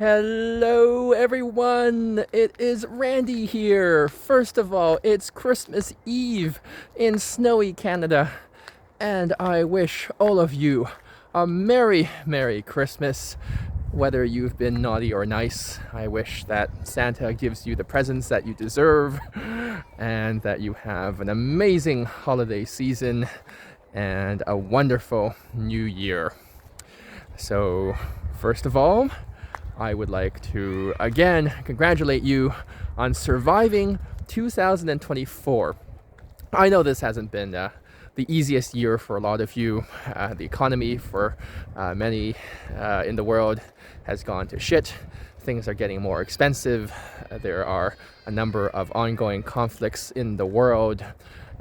Hello everyone, it is Randy here. First of all, it's Christmas Eve in snowy Canada, and I wish all of you a Merry Christmas. Whether you've been naughty or nice, I wish that Santa gives you the presents that you deserve and that you have an amazing holiday season and a wonderful new year. So, first of all, I would like to again congratulate you on surviving 2024. I know this hasn't been the easiest year for a lot of you. The economy for many in the world has gone to shit. Things are getting more expensive. There are a number of ongoing conflicts in the world.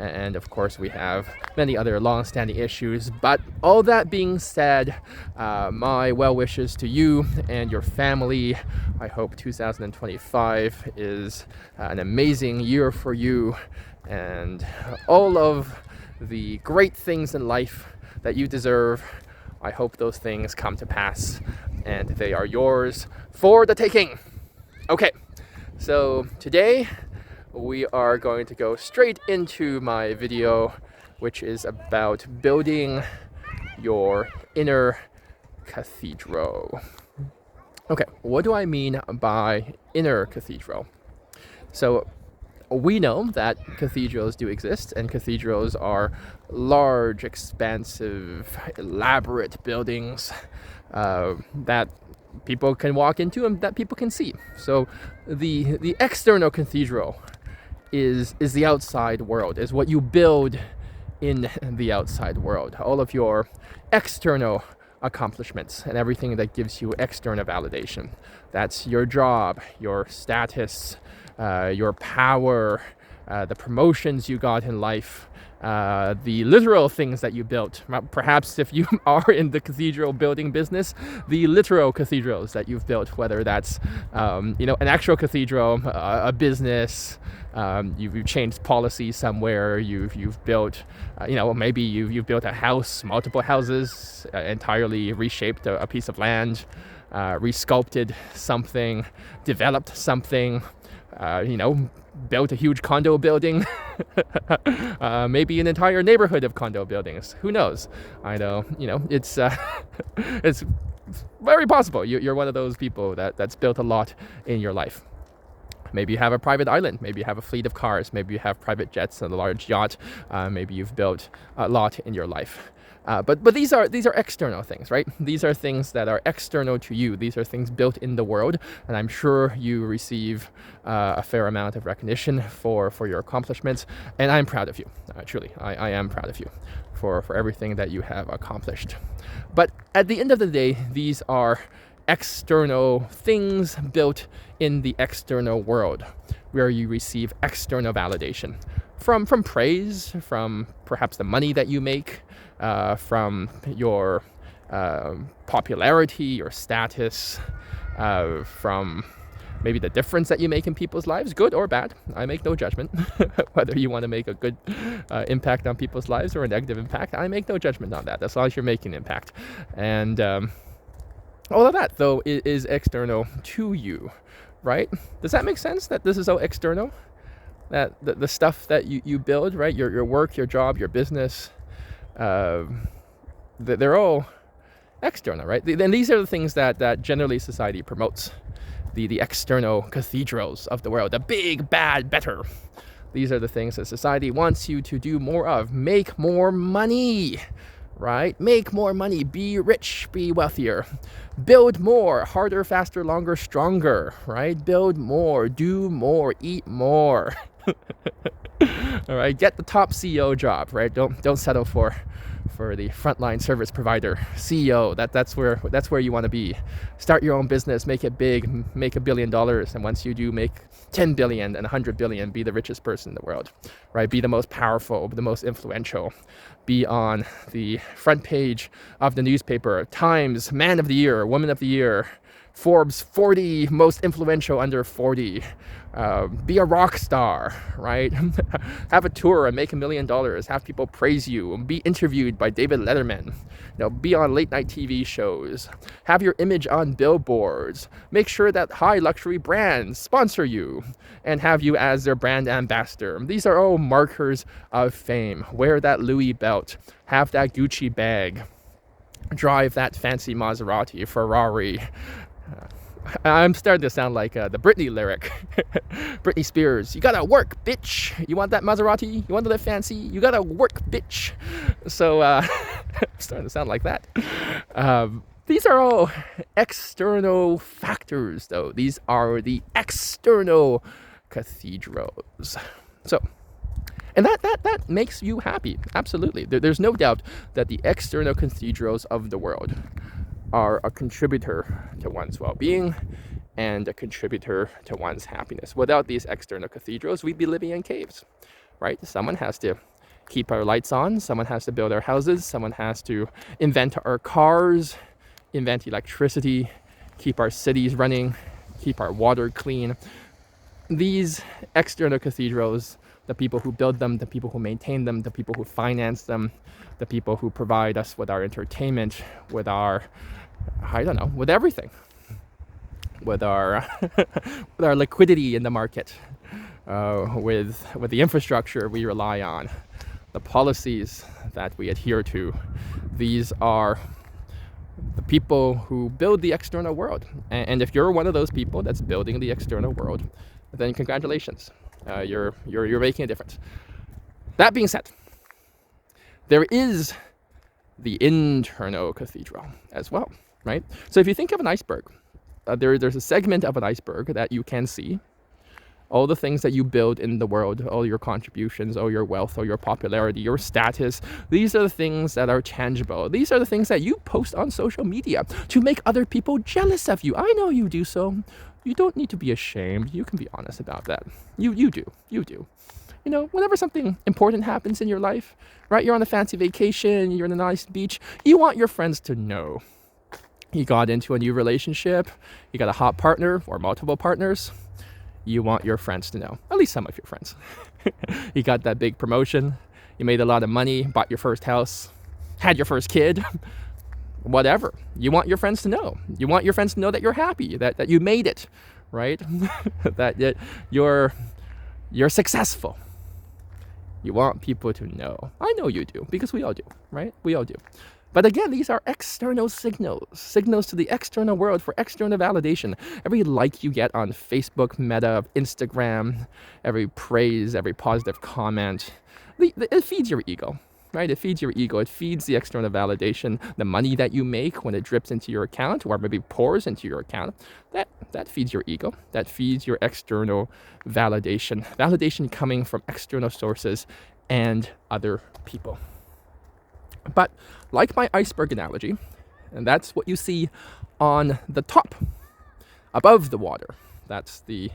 And of course, we have many other long-standing issues. But all that being said, my well wishes to you and your family. I hope 2025 is an amazing year for you, and all of the great things in life that you deserve. I hope those things come to pass, and they are yours for the taking. Okay, so today we are going to go straight into my video, which is about building your inner cathedral. Okay, what do I mean by inner cathedral? So we know that cathedrals do exist, and cathedrals are large, expansive, elaborate buildings that people can walk into and that people can see. So the external cathedral is the outside world, is what you build in the outside world. All of your external accomplishments and everything that gives you external validation. That's your job, your status, your power, the promotions you got in life, the literal things that you built. Perhaps if you are in the cathedral building business, the literal cathedrals that you've built, whether that's an actual cathedral, a business, you've changed policy somewhere, you've built, maybe you've built a house, multiple houses, entirely reshaped a piece of land, resculpted something, developed something, built a huge condo building, maybe an entire neighborhood of condo buildings. Who knows? I know, it's it's very possible you're one of those people that's built a lot in your life. Maybe you have a private island. Maybe you have a fleet of cars. Maybe you have private jets and a large yacht. Maybe you've built a lot in your life. But these are external things, right? These are things that are external to you. These are things built in the world, and I'm sure you receive a fair amount of recognition for your accomplishments. And I'm proud of you. Truly, I am proud of you for everything that you have accomplished. But at the end of the day, these are external things built in the external world, where you receive external validation from praise, from perhaps the money that you make, from your popularity, your status, from maybe the difference that you make in people's lives, good or bad. I make no judgment. Whether you want to make a good impact on people's lives or a negative impact, I make no judgment on that, as long as you're making an impact. And all of that, though, is external to you, right? Does that make sense, that this is all external? That the stuff that you build, right? Your work, your job, your business, they're all external, right? Then these are the things that generally society promotes. The external cathedrals of the world, the big, bad, better. These are the things that society wants you to do more of. Make more money, right? Make more money, be rich, be wealthier. Build more, harder, faster, longer, stronger, right? Build more, do more, eat more. All right, get the top CEO job, right? Don't settle for the frontline service provider CEO. That's where you want to be. Start your own business, make it big, make $1 billion, and once you do, make 10 billion and 100 billion. Be the richest person in the world, right? Be the most powerful, the most influential. Be on the front page of the newspaper, Times Man of the Year, Woman of the Year, Forbes 40 most influential under 40. Be a rock star, right? Have a tour and make $1 million. Have people praise you. Be interviewed by David Letterman. Be on late night TV shows. Have your image on billboards. Make sure that high luxury brands sponsor you and have you as their brand ambassador. These are all markers of fame. Wear that Louis belt. Have that Gucci bag. Drive that fancy Maserati, Ferrari. I'm starting to sound like the Britney lyric. Britney Spears, you gotta work, bitch. You want that Maserati? You want to live fancy? You gotta work, bitch. So, I'm starting to sound like that. These are all external factors, though. These are the external cathedrals. So, and that makes you happy. Absolutely. There's no doubt that the external cathedrals of the world are a contributor to one's well-being and a contributor to one's happiness. Without these external cathedrals, we'd be living in caves, right? Someone has to keep our lights on. Someone has to build our houses. Someone has to invent our cars, invent electricity, keep our cities running, keep our water clean. These external cathedrals, the people who build them, the people who maintain them, the people who finance them, the people who provide us with our entertainment, with our, with everything, with our with our liquidity in the market, with the infrastructure we rely on, the policies that we adhere to. These are the people who build the external world. And if you're one of those people that's building the external world, then congratulations. You're making a difference. That being said, there is the internal cathedral as well, right? So if you think of an iceberg, there's a segment of an iceberg that you can see. All the things that you build in the world, all your contributions, all your wealth, all your popularity, your status, these are the things that are tangible. These are the things that you post on social media to make other people jealous of you. I know you do so. You don't need to be ashamed. You can be honest about that. You do. Whenever something important happens in your life, right? You're on a fancy vacation, you're on a nice beach, you want your friends to know. You got into a new relationship, you got a hot partner or multiple partners, you want your friends to know, at least some of your friends. You got that big promotion, you made a lot of money, bought your first house, had your first kid, whatever. You want your friends to know. You want your friends to know that you're happy, that you made it, right? that you're successful. You want people to know. I know you do, because we all do, right? We all do. But again, these are external signals to the external world for external validation. Every like you get on Facebook, Meta, Instagram, every praise, every positive comment, it feeds your ego, right? It feeds your ego. It feeds the external validation. The money that you make when it drips into your account or maybe pours into your account, that feeds your ego. That feeds your external validation. Validation coming from external sources and other people. But like my iceberg analogy, and that's what you see on the top, above the water. That's the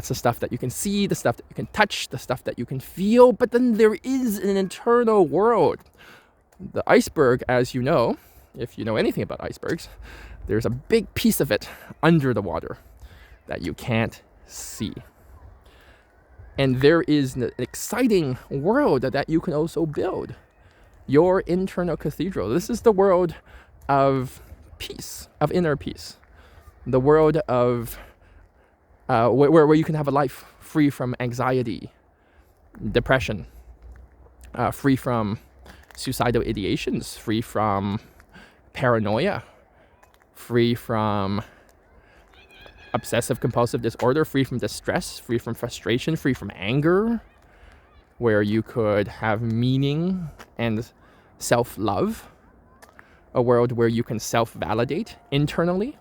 stuff that you can see, the stuff that you can touch, the stuff that you can feel. But then there is an internal world. The iceberg, as you know, if you know anything about icebergs, there's a big piece of it under the water that you can't see. And there is an exciting world that you can also build. Your internal cathedral. This is the world of peace, of inner peace. The world of where you can have a life free from anxiety, depression, free from suicidal ideations, free from paranoia, free from obsessive compulsive disorder, free from distress, free from frustration, free from anger, where you could have meaning and self-love, a world where you can self-validate internally,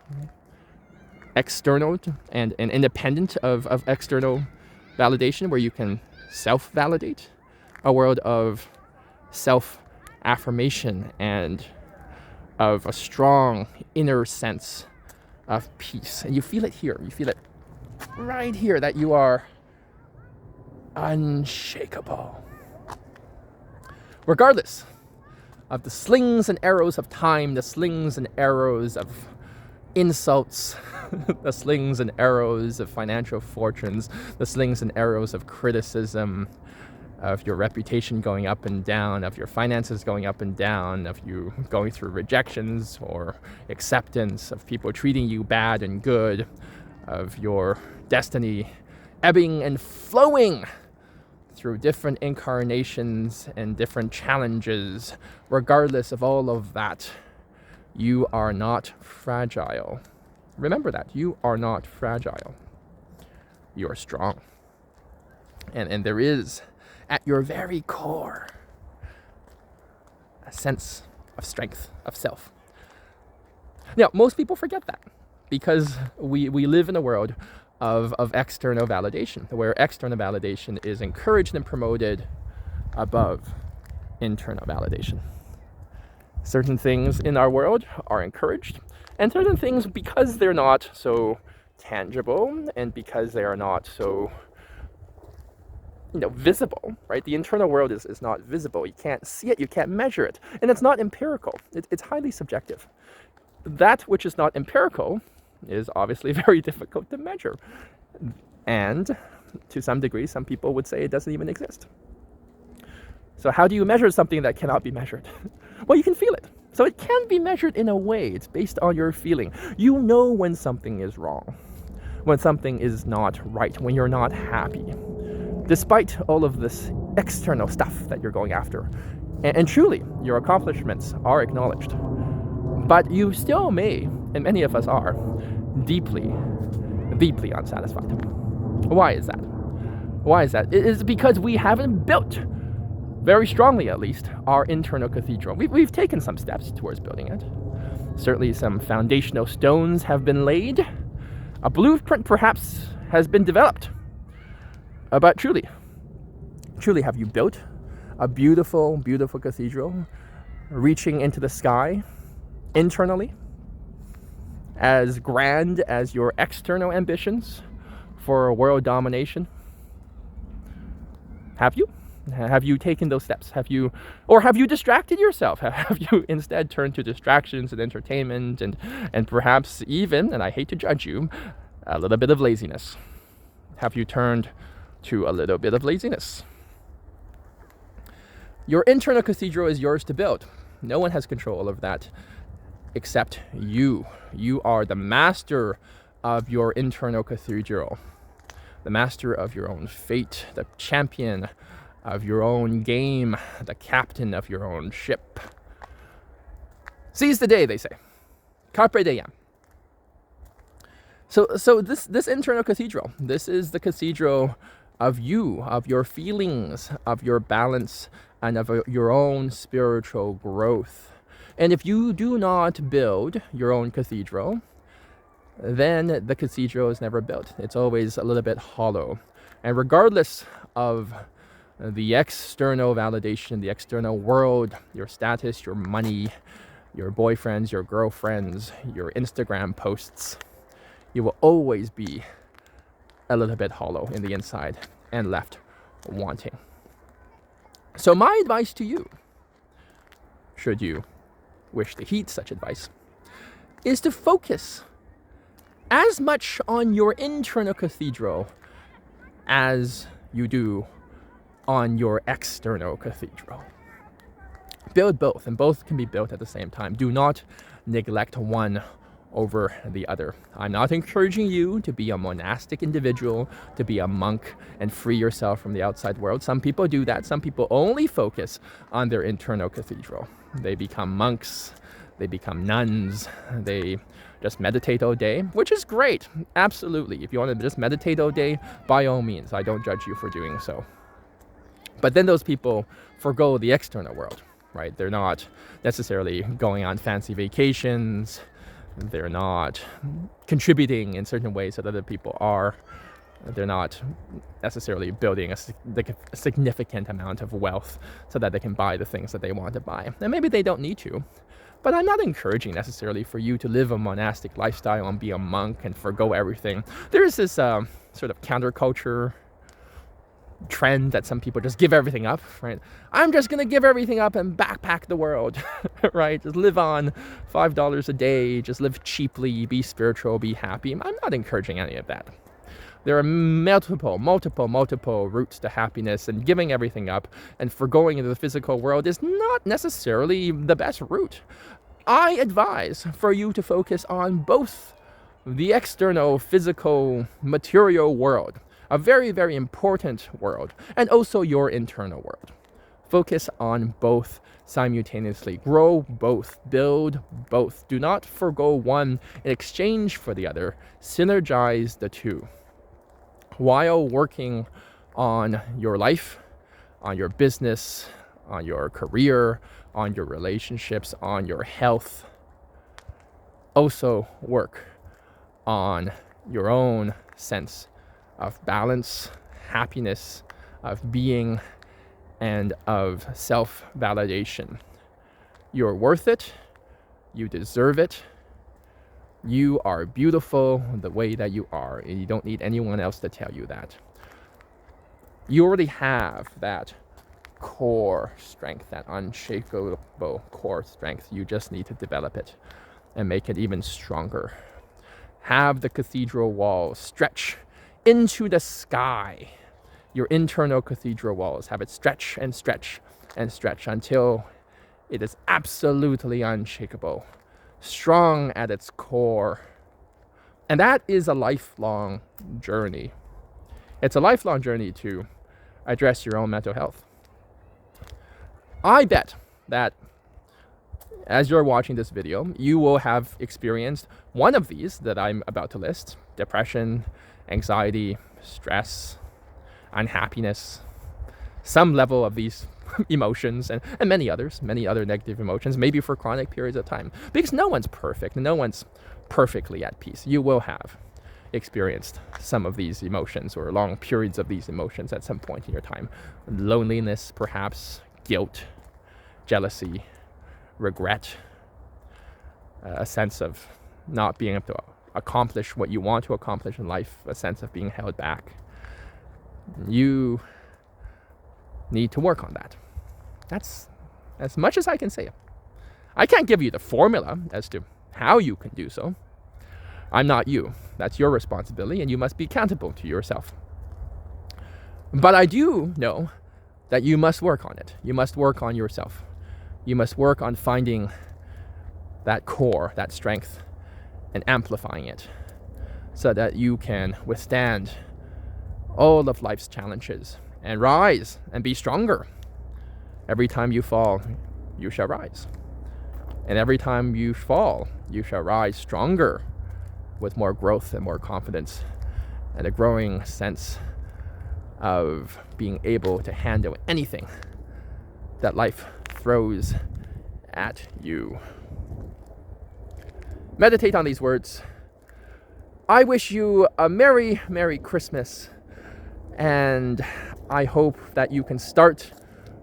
external and independent of external validation, where you can self-validate, a world of self-affirmation and of a strong inner sense of peace. And you feel it here. You feel it right here, that you are unshakable. Regardless of the slings and arrows of time, the slings and arrows of insults, the slings and arrows of financial fortunes, the slings and arrows of criticism, of your reputation going up and down, of your finances going up and down, of you going through rejections or acceptance, of people treating you bad and good, of your destiny ebbing and flowing through different incarnations and different challenges. Regardless of all of that, you are not fragile. Remember that. You are not fragile. You are strong. And there is, at your very core, a sense of strength, of self. Now, most people forget that because we live in a world of external validation, where external validation is encouraged and promoted above internal validation. Certain things in our world are encouraged, and certain things, because they're not so tangible and because they are not so visible, right? The internal world is not visible. You can't see it, you can't measure it, and it's not empirical. It's highly subjective. That which is not empirical is obviously very difficult to measure. And to some degree, some people would say it doesn't even exist. So how do you measure something that cannot be measured? Well, you can feel it. So it can be measured in a way. It's based on your feeling. You know when something is wrong, when something is not right, when you're not happy, despite all of this external stuff that you're going after. And truly, your accomplishments are acknowledged. But you still may, and many of us are, deeply, deeply unsatisfied. Why is that? Why is that? It is because we haven't built, very strongly at least, our internal cathedral. We've taken some steps towards building it. Certainly some foundational stones have been laid. A blueprint perhaps has been developed. But truly, have you built a beautiful, beautiful cathedral reaching into the sky internally, as grand as your external ambitions for world domination? Have you? Have you taken those steps? Have you distracted yourself? Have you instead turned to distractions and entertainment and perhaps even, and I hate to judge you, a little bit of laziness? Have you turned to a little bit of laziness? Your internal cathedral is yours to build. No one has control of that except you. You are the master of your internal cathedral, the master of your own fate, the champion of your own game, the captain of your own ship. Seize the day, they say. Carpe diem. So this internal cathedral, this is the cathedral of you, of your feelings, of your balance, and of your own spiritual growth. And if you do not build your own cathedral, then the cathedral is never built. It's always a little bit hollow. And regardless of the external validation, the external world, your status, your money, your boyfriends, your girlfriends, your Instagram posts, you will always be a little bit hollow in the inside and left wanting. So my advice to you, should you wish to heed such advice, is to focus as much on your internal cathedral as you do on your external cathedral. Build both, and both can be built at the same time. Do not neglect one over the other. I'm not encouraging you to be a monastic individual, to be a monk and free yourself from the outside world. Some people do that. Some people only focus on their internal cathedral. They become monks, they become nuns, they just meditate all day, which is great. Absolutely. If you want to just meditate all day, by all means, I don't judge you for doing so. But then those people forgo the external world, right? They're not necessarily going on fancy vacations. They're not contributing in certain ways that other people are. They're not necessarily building a significant amount of wealth so that they can buy the things that they want to buy. And maybe they don't need to. But I'm not encouraging necessarily for you to live a monastic lifestyle and be a monk and forgo everything. There is this sort of counterculture trend that some people just give everything up, right? I'm just going to give everything up and backpack the world, right? Just live on $5 a day, just live cheaply, be spiritual, be happy. I'm not encouraging any of that. There are multiple routes to happiness, and giving everything up and forgoing into the physical world is not necessarily the best route. I advise for you to focus on both the external, physical, material world, a very, very important world, and also your internal world. Focus on both simultaneously. Grow both. Build both. Do not forgo one in exchange for the other. Synergize the two. While working on your life, on your business, on your career, on your relationships, on your health, also work on your own sense of balance, happiness, of being, and of self-validation. You're worth it. You deserve it. You are beautiful the way that you are, and you don't need anyone else to tell you that. You already have that core strength, that unshakable core strength. You just need to develop it and make it even stronger. Have the cathedral walls stretch into the sky. Your internal cathedral walls, have it stretch and stretch and stretch until it is absolutely unshakable, strong at its core. And that is a lifelong journey. It's a lifelong journey to address your own mental health. I bet that as you're watching this video, you will have experienced one of these that I'm about to list: depression, anxiety, stress, unhappiness, some level of these emotions, and many other negative emotions, maybe for chronic periods of time. Because no one's perfect, no one's perfectly at peace. You will have experienced some of these emotions or long periods of these emotions at some point in your time. Loneliness, perhaps, guilt, jealousy, regret, a sense of not being able to accomplish what you want to accomplish in life, a sense of being held back. You need to work on that. That's as much as I can say. I can't give you the formula as to how you can do so. I'm not you. That's your responsibility, and you must be accountable to yourself. But I do know that you must work on it. You must work on yourself. You must work on finding that core, that strength, and amplifying it so that you can withstand all of life's challenges and rise and be stronger. Every time you fall, you shall rise. And every time you fall, you shall rise stronger with more growth and more confidence and a growing sense of being able to handle anything that life throws at you. Meditate on these words. I wish you a Merry, Merry Christmas, and I hope that you can start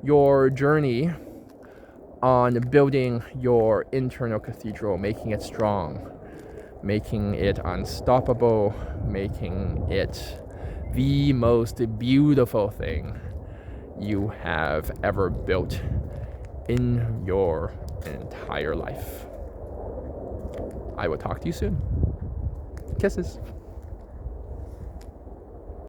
your journey on building your internal cathedral, making it strong, making it unstoppable, making it the most beautiful thing you have ever built in your entire life. I will talk to you soon. Kisses.